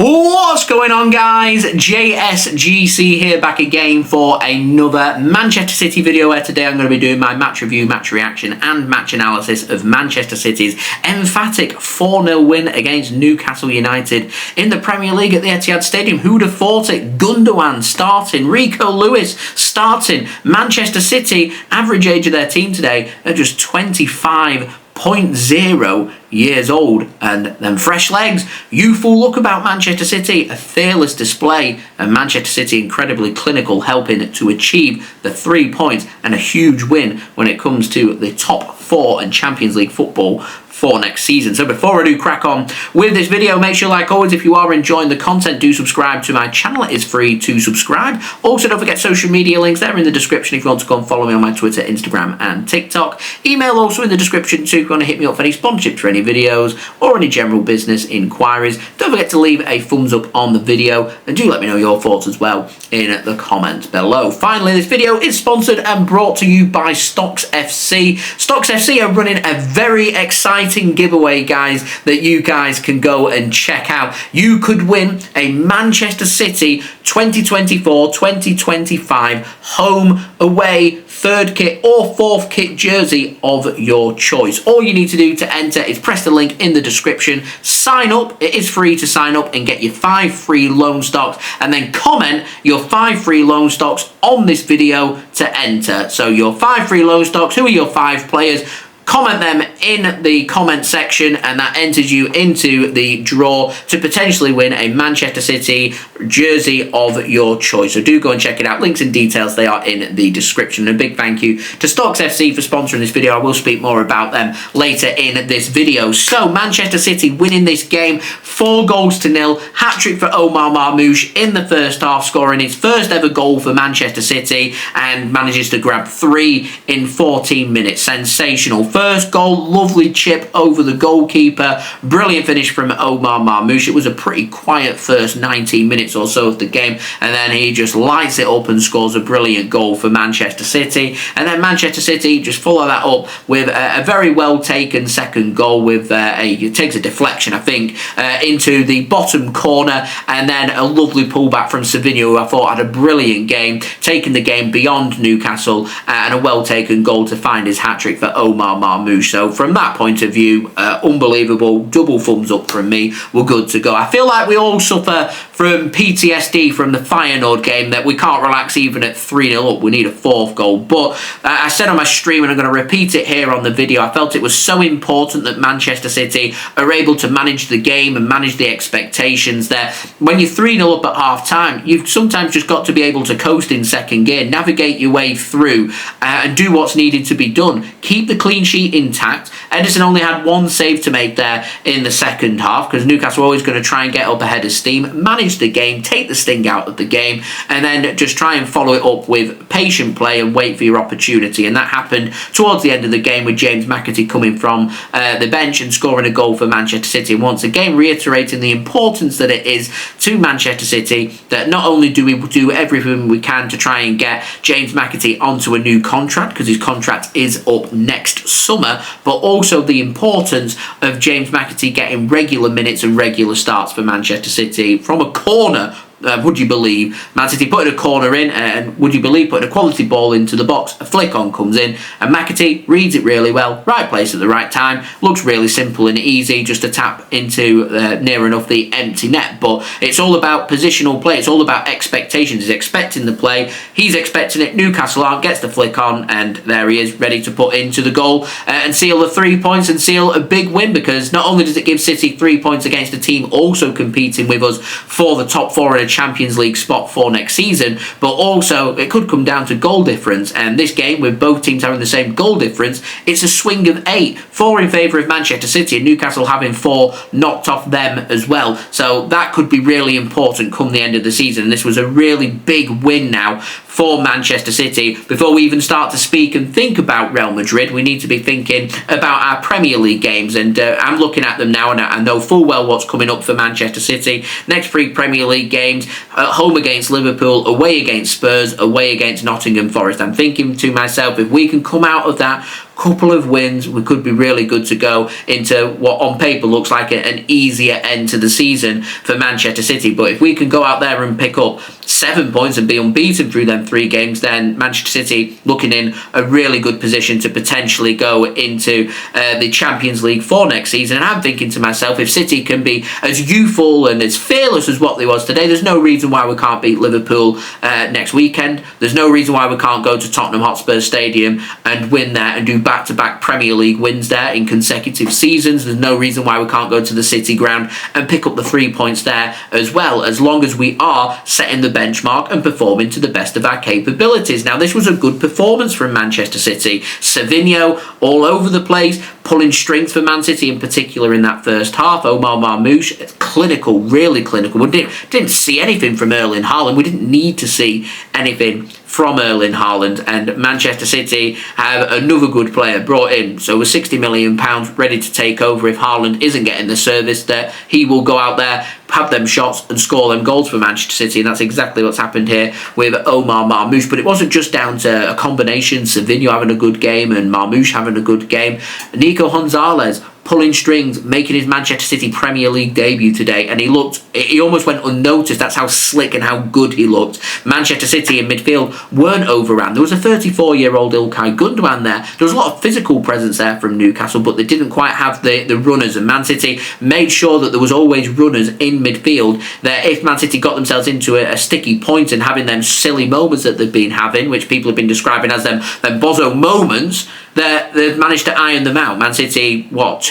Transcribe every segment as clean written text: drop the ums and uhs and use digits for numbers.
What's going on, guys? JSGC here, back again for another Manchester City video, where today I'm going to be doing my match review, match reaction and match analysis of Manchester City's emphatic 4-0 win against Newcastle United in the Premier League at the Etihad Stadium. Who'd have thought it? Gundogan starting, Rico Lewis starting. Manchester City, average age of their team today at just 25.0 years old, and them fresh legs. Youthful look about Manchester City, a fearless display, and Manchester City incredibly clinical, helping to achieve the 3 points and a huge win when it comes to the top 4 and Champions League football for next season. So before I do crack on with this video, make sure, like always, if you are enjoying the content, do subscribe to my channel. It is free to subscribe. Also, don't forget social media links there in the description if you want to go and follow me on my Twitter, Instagram and TikTok. Email also in the description too if you want to hit me up for any sponsorship for any videos or any general business inquiries. Don't forget to leave a thumbs up on the video, and do let me know your thoughts as well in the comments below. Finally, this video is sponsored and brought to you by Stocks FC. Stocks FC are running a very exciting giveaway, guys, that you guys can go and check out. You could win a Manchester City 2024-2025 home away third kit or fourth kit jersey of your choice. All you need to do to enter is press the link in the description, sign up. It is free to sign up and get your 5 free loan stocks, and then comment your 5 free loan stocks on this video to enter. So your 5 free loan stocks, who are your 5 players? Comment them in the comment section, and that enters you into the draw to potentially win a Manchester City jersey of your choice. So do go and check it out. Links and details, they are in the description. And a big thank you to Stocks FC for sponsoring this video. I will speak more about them later in this video. So Manchester City winning this game 4-0. Hat-trick for Omar Marmoush in the first half, scoring his first ever goal for Manchester City, and manages to grab 3 in 14 minutes. Sensational. First goal, lovely chip over the goalkeeper. Brilliant finish from Omar Marmoush. It was a pretty quiet first 19 minutes or so of the game, and then he just lights it up and scores a brilliant goal for Manchester City. And then Manchester City just follow that up with a very well taken second goal with it takes a deflection, I think, into the bottom corner, and then a lovely pullback from Savinho, who I thought had a brilliant game, taking the game beyond Newcastle, and a well taken goal to find his hat-trick for Omar Marmoush. So from that point of view, unbelievable, double thumbs up from me. We're good to go. I feel like we all suffer from PTSD from the Feyenoord game, that we can't relax even at 3-0 up. We need a 4th goal. But I said on my stream, and I'm going to repeat it here on the video, I felt it was so important that Manchester City are able to manage the game and manage the expectations there. When you're 3-0 up at half time, you've sometimes just got to be able to coast in second gear, navigate your way through, and do what's needed to be done. Keep the clean sheet intact. Ederson only had 1 save to make there in the second half, because Newcastle were always going to try and get up ahead of steam. Manage the game, take the sting out of the game, and then just try and follow it up with patient play and wait for your opportunity. And that happened towards the end of the game, with James McAtee coming from the bench and scoring a goal for Manchester City, and once again reiterating the importance that it is to Manchester City that not only do we do everything we can to try and get James McAtee onto a new contract, because his contract is up next summer, but also the importance of James McAtee getting regular minutes and regular starts for Manchester City from a corner. Would you believe, Man City putting a corner in, and would you believe, putting a quality ball into the box, a flick on comes in, and McAtee reads it really well, right place at the right time. Looks really simple and easy, just to tap into near enough the empty net. But it's all about positional play, it's all about expectations. He's expecting the play, he's expecting it. Newcastle aren't, gets the flick on, and there he is, ready to put into the goal and seal the 3 points and seal a big win, because not only does it give City 3 points against a team also competing with us for the top 4 in a Champions League spot for next season, but also it could come down to goal difference. And this game, with both teams having the same goal difference, it's a swing of 8, 4 in favour of Manchester City, and Newcastle having 4 knocked off them as well. So that could be really important come the end of the season. And this was a really big win now for Manchester City. Before we even start to speak and think about Real Madrid, we need to be thinking about our Premier League games, and I'm looking at them now, and I know full well what's coming up for Manchester City. Next 3 Premier League games: at home against Liverpool, away against Spurs, away against Nottingham Forest. I'm thinking to myself, if we can come out of that couple of wins, we could be really good to go into what on paper looks like an easier end to the season for Manchester City. But if we can go out there and pick up 7 points and be unbeaten through them 3 games, then Manchester City looking in a really good position to potentially go into the Champions League for next season. And I'm thinking to myself, if City can be as youthful and as fearless as what they was today, there's no reason why we can't beat Liverpool next weekend. There's no reason why we can't go to Tottenham Hotspur Stadium and win there and do back-to-back Premier League wins there in consecutive seasons. There's no reason why we can't go to the City ground and pick up the 3 points there as well, as long as we are setting the benchmark and performing to the best of our capabilities. Now, this was a good performance from Manchester City. Savinho all over the place, pulling strength for Man City, in particular in that first half. Omar Marmoush, clinical, really clinical. We didn't see anything from Erling Haaland. We didn't need to see anything from Erling Haaland, and Manchester City have another good player brought in. So with £60 million ready to take over if Haaland isn't getting the service, that he will go out there, have them shots and score them goals for Manchester City, and that's exactly what's happened here with Omar Marmoush. But it wasn't just down to a combination, Savinho having a good game and Marmoush having a good game. Nico Gonzalez pulling strings, making his Manchester City Premier League debut today, and he almost went unnoticed. That's how slick and how good he looked. Manchester City in midfield weren't overran. There was a 34-year-old Ilkay Gundogan there. There was a lot of physical presence there from Newcastle, but they didn't quite have the runners, and Man City made sure that there was always runners in midfield, that if Man City got themselves into a sticky point and having them silly moments that they've been having, which people have been describing as them bozo moments, they've managed to iron them out. Man City,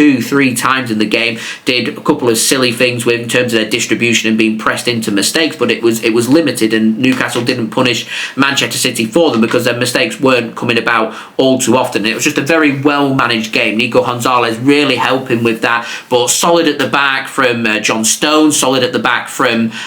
2-3 times in the game, did a couple of silly things in terms of their distribution and being pressed into mistakes, but it was limited, and Newcastle didn't punish Manchester City for them because their mistakes weren't coming about all too often. It was just a very well managed game. Nico Gonzalez really helping with that, but solid at the back from John Stones, solid at the back from Cody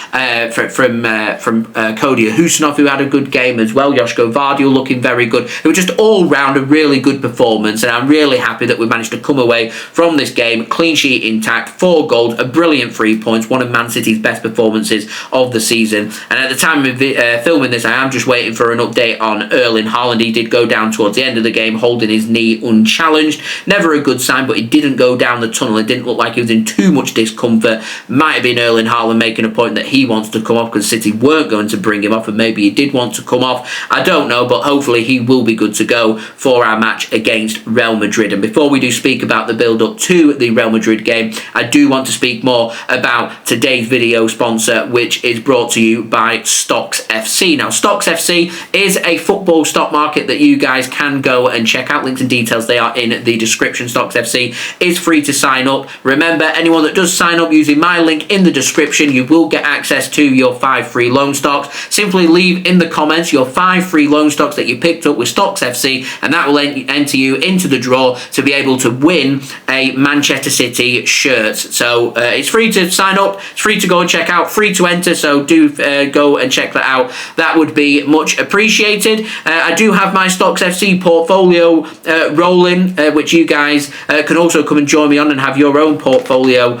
Khusanov, who had a good game as well. Josko Gvardiol looking very good. It was just all round a really good performance, and I'm really happy that we managed to come away from this game clean sheet intact, 4 goals, a brilliant 3 points, one of Man City's best performances of the season. And at the time of filming this, I am just waiting for an update on Erling Haaland. He did go down towards the end of the game holding his knee unchallenged. Never a good sign, but he didn't go down the tunnel. It didn't look like he was in too much discomfort. Might have been Erling Haaland making a point that he wants to come off because City weren't going to bring him off, and maybe he did want to come off. I don't know, but hopefully he will be good to go for our match against Real Madrid. And before we do speak about the build-up to the Real Madrid game, I do want to speak more about today's video sponsor, which is brought to you by Stocks FC. Now, Stocks FC is a football stock market that you guys can go and check out. Links and details, they are in the description. Stocks FC is free to sign up. Remember, anyone that does sign up using my link in the description, you will get access to your 5 free loan stocks. Simply leave in the comments your 5 free loan stocks that you picked up with Stocks FC, and that will enter you into the draw to be able to win a Manchester City shirt. So it's free to sign up, it's free to go and check out, free to enter, so do go and check that out. That would be much appreciated. I do have my Stocks FC portfolio rolling, which you guys can also come and join me on and have your own portfolio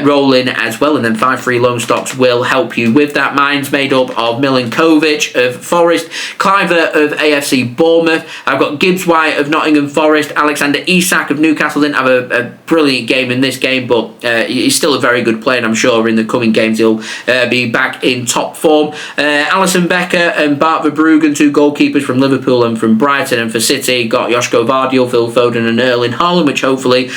rolling as well, and then 5 free loan stocks will help you with that. Mine's made up of Milinkovic of Forest, Cliver of AFC Bournemouth. I've got Gibbs White of Nottingham Forest, Alexander Isak of Newcastle. Didn't have a brilliant game in this game, but he's still a very good player, and I'm sure in the coming games he'll be back in top form. Alisson Becker and Bart Verbruggen, 2 goalkeepers from Liverpool and from Brighton, and for City got Josko Gvardiol, Phil Foden and Erling Haaland, which hopefully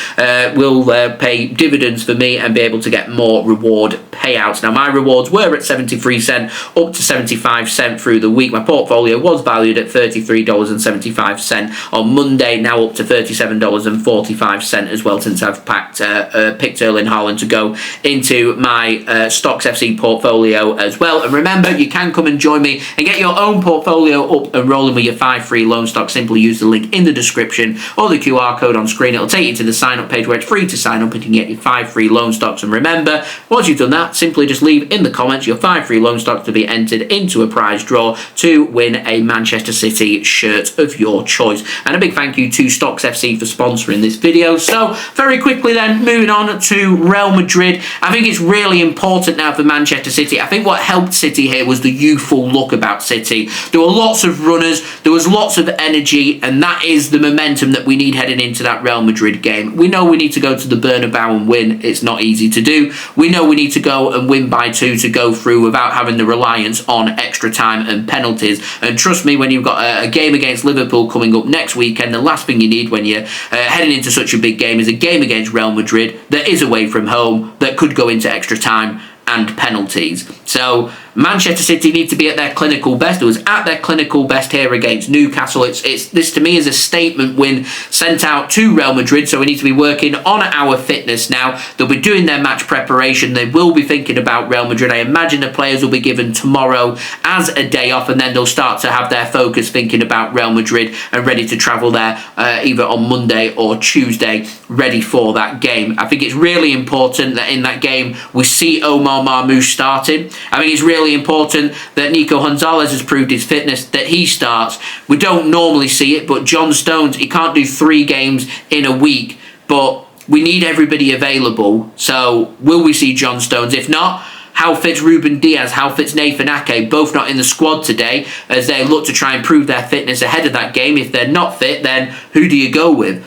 will pay dividends for me and be able to get more reward payouts. Now, my rewards were at 73 cents up to 75 cents through the week. My portfolio was valued at $33.75 on Monday, now up to $37.45 as well, since I've picked Erling Haaland to go into my Stocks FC portfolio as well. And remember, you can come and join me and get your own portfolio up and rolling with your 5 free loan stocks. Simply use the link in the description or the QR code on screen. It'll take you to the sign up page where it's free to sign up and you can get your 5 free loan stocks. And remember, once you've done that, simply just leave in the comments your 5 free loan stocks to be entered into a prize draw to win a Manchester City shirt of your choice. And a big thank thank you to Stocks FC for sponsoring this video. So very quickly then, moving on to Real Madrid. I think it's really important now for Manchester City. I think what helped City here was the youthful look about City. There were lots of runners, there was lots of energy, and that is the momentum that we need heading into that Real Madrid game. We know we need to go to the Bernabeu and win. It's not easy to do. We know we need to go and win by 2 to go through without having the reliance on extra time and penalties. And trust me, when you've got a game against Liverpool coming up next weekend, the last thing you need when you're heading into such a big game is a game against Real Madrid that is away from home, that could go into extra time and penalties. So Manchester City need to be at their clinical best. It was at their clinical best here against Newcastle. This to me is a statement win sent out to Real Madrid, so we need to be working on our fitness now. They'll be doing their match preparation. They will be thinking about Real Madrid. I imagine the players will be given tomorrow as a day off, and then they'll start to have their focus thinking about Real Madrid and ready to travel there either on Monday or Tuesday, ready for that game. I think it's really important that in that game we see Omar Marmoush starting. I think it's really important that Nico Gonzalez has proved his fitness, that he starts. We don't normally see it, but John Stones, he can't do 3 games in a week, but we need everybody available. So will we see John Stones? If not, how fits Ruben Diaz? How fits Nathan Ake? Both not in the squad today as they look to try and prove their fitness ahead of that game. If they're not fit, then who do you go with?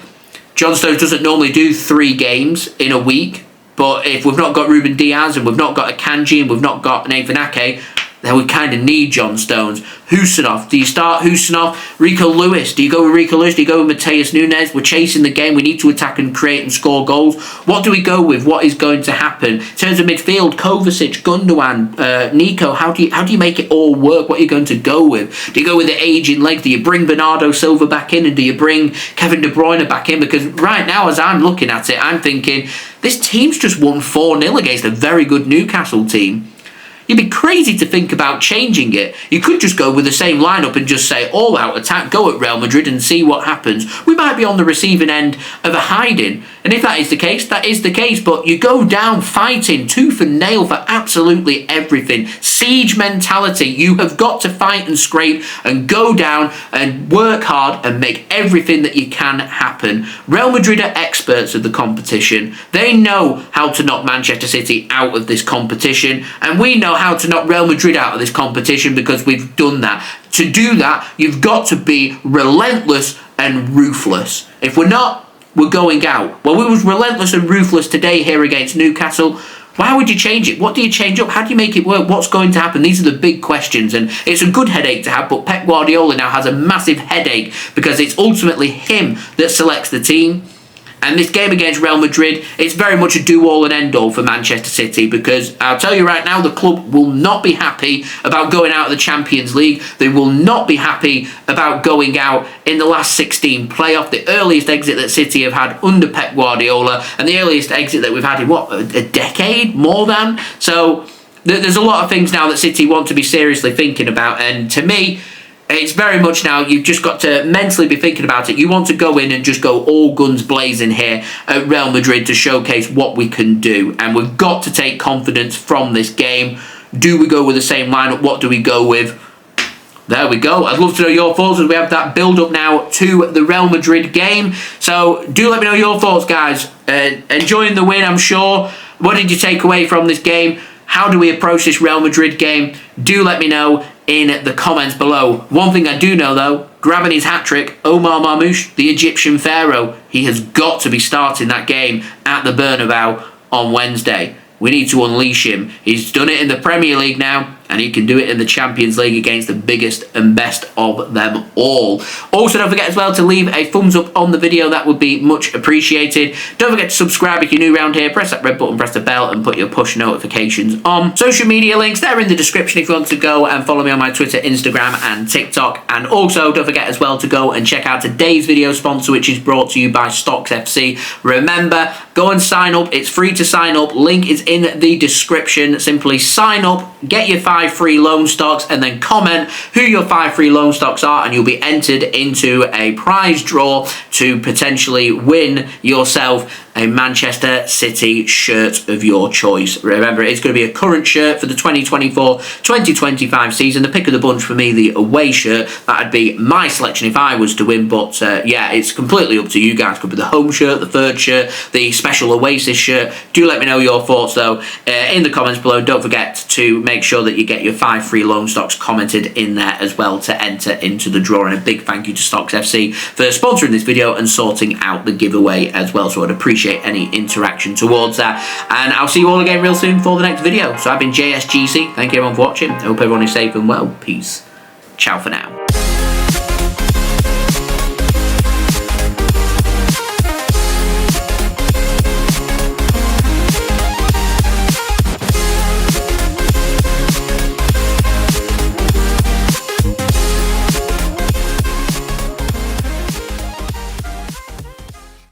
John Stones doesn't normally do 3 games in a week, but if we've not got Ruben Diaz and we've not got Akanji and we've not got Nathan Ake, then we kind of need John Stones. Khusanov, do you start Khusanov? Rico Lewis, do you go with Rico Lewis? Do you go with Mateus Nunes? We're chasing the game. We need to attack and create and score goals. What do we go with? What is going to happen? In terms of midfield, Kovacic, Gundogan, Nico, how do you make it all work? What are you going to go with? Do you go with the aging leg? Do you bring Bernardo Silva back in? And do you bring Kevin De Bruyne back in? Because right now, as I'm looking at it, I'm thinking, this team's just won 4-0 against a very good Newcastle team. You'd be crazy to think about changing it. You could just go with the same lineup and just say all-out attack, go at Real Madrid and see what happens. We might be on the receiving end of a hiding. And if that is the case, that is the case. But you go down fighting tooth and nail for absolutely everything. Siege mentality. You have got to fight and scrape and go down and work hard and make everything that you can happen. Real Madrid are experts of the competition. They know how to knock Manchester City out of this competition. And we know how to knock Real Madrid out of this competition because we've done that. To do that, you've got to be relentless and ruthless. If we're not, we're going out. Well, we was relentless and ruthless today here against Newcastle. Why would you change it? What do you change up? How do you make it work? What's going to happen? These are the big questions, and it's a good headache to have, but Pep Guardiola now has a massive headache because it's ultimately him that selects the team. And this game against Real Madrid, it's very much a do-all and end-all for Manchester City because I'll tell you right now, the club will not be happy about going out of the Champions League. They will not be happy about going out in the last 16 playoff, the earliest exit that City have had under Pep Guardiola and the earliest exit that we've had in, what, a decade? More than? So there's a lot of things now that City want to be seriously thinking about, and to me, it's very much now, you've just got to mentally be thinking about it. You want to go in and just go all guns blazing here at Real Madrid to showcase what we can do. And we've got to take confidence from this game. Do we go with the same lineup? What do we go with? There we go. I'd love to know your thoughts as we have that build-up now to the Real Madrid game. So do let me know your thoughts, guys. Enjoying the win, I'm sure. What did you take away from this game? How do we approach this Real Madrid game? Do let me know in the comments below. One thing I do know though, grabbing his hat-trick, Omar Marmoush, the Egyptian Pharaoh, he has got to be starting that game at the Bernabeu on Wednesday. We need to unleash him. He's done it in the Premier League now, and he can do it in the Champions League against the biggest and best of them all. Also, don't forget as well to leave a thumbs up on the video. That would be much appreciated. Don't forget to subscribe if you're new around here. Press that red button, press the bell, and put your push notifications on. Social media links, they're in the description if you want to go and follow me on my Twitter, Instagram, and TikTok. And also, don't forget as well to go and check out today's video sponsor, which is brought to you by Stocks FC. Remember, go and sign up. It's free to sign up. Link is in the description. Simply sign up, get your 5 free loan stocks, and then comment who your 5 free loan stocks are, and you'll be entered into a prize draw to potentially win yourself a Manchester City shirt of your choice. Remember, it's going to be a current shirt for the 2024-2025 season. The pick of the bunch for me, the away shirt. That'd be my selection if I was to win, but yeah, it's completely up to you guys. Could be the home shirt, the third shirt, the special Oasis shirt. Do let me know your thoughts though in the comments below. Don't forget to make sure that you get your 5 free loan stocks commented in there as well to enter into the draw. And a big thank you to Stocks FC for sponsoring this video and sorting out the giveaway as well. So I'd appreciate any interaction towards that. And I'll see you all again real soon for the next video. So I've been JSGC. Thank you everyone for watching. I hope everyone is safe and well. Peace. Ciao for now.